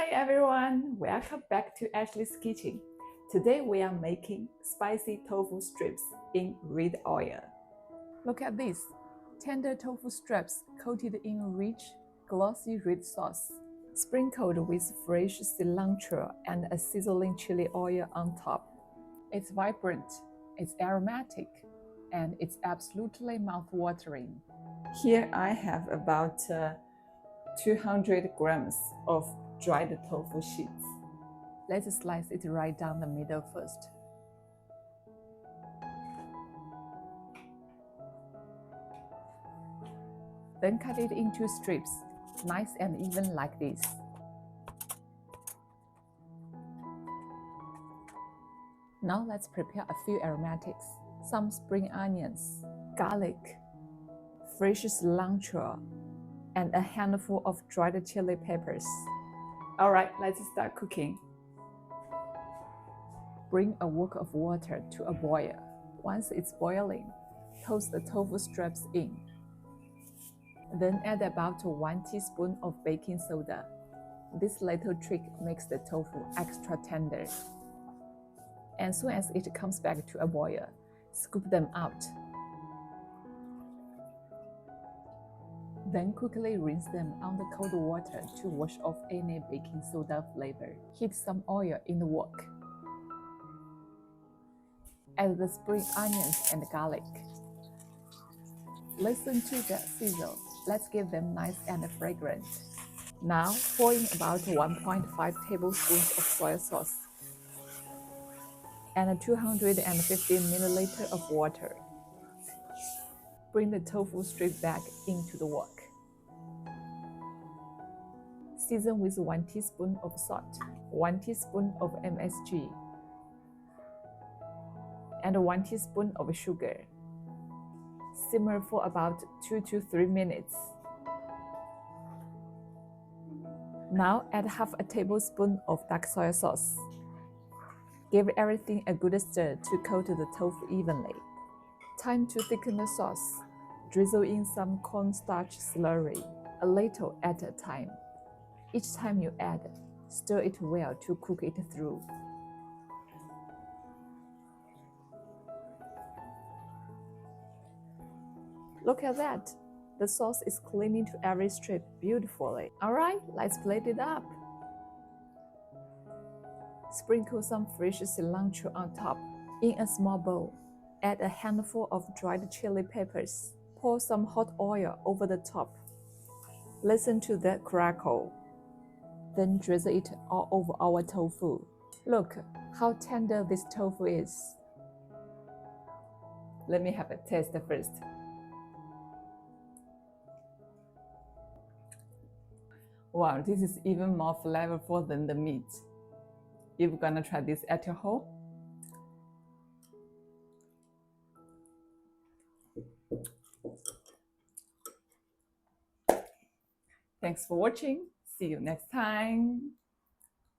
Hi everyone, welcome back to Ashley's Kitchen. Today we are making spicy tofu strips in red oil. Look at this, tender tofu strips coated in rich, glossy red sauce, sprinkled with fresh cilantro and a sizzling chili oil on top. It's vibrant, it's aromatic, and it's absolutely mouth-watering. Here I have about 200 grams of dried tofu sheets. Let's slice it right down the middle first. Then cut it into strips, nice and even like this. Now let's prepare a few aromatics. Some spring onions, garlic, fresh cilantro, and a handful of dried chili peppers. Alright, let's start cooking. Bring a wok of water to a boil. Once it's boiling, toss the tofu strips in. Then add about 1 teaspoon of baking soda. This little trick makes the tofu extra tender. As soon as it comes back to a boil, scoop them out. Then quickly rinse them under cold water to wash off any baking soda flavor. Heat some oil in the wok. Add the spring onions and garlic. Listen to the sizzle. Let's get them nice and fragrant. Now pour in about 1.5 tablespoons of soy sauce and 250 milliliters of water. Bring the tofu strip back into the wok. Season with 1 teaspoon of salt, 1 teaspoon of MSG, and 1 teaspoon of sugar. Simmer for about 2 to 3 minutes. Now add half a tablespoon of dark soy sauce. Give everything a good stir to coat the tofu evenly. Time to thicken the sauce. Drizzle in some cornstarch slurry, a little at a time. Each time you add, stir it well to cook it through. Look at that! The sauce is clinging to every strip beautifully. Alright, let's plate it up. Sprinkle some fresh cilantro on top. In a small bowl, add a handful of dried chili peppers. Pour some hot oil over the top. Listen to that crackle. Then drizzle it all over our tofu. Look how tender this tofu is. Let me have a taste first. Wow, this is even more flavorful than the meat. You're gonna try this at your home? Thanks for watching. See you next time.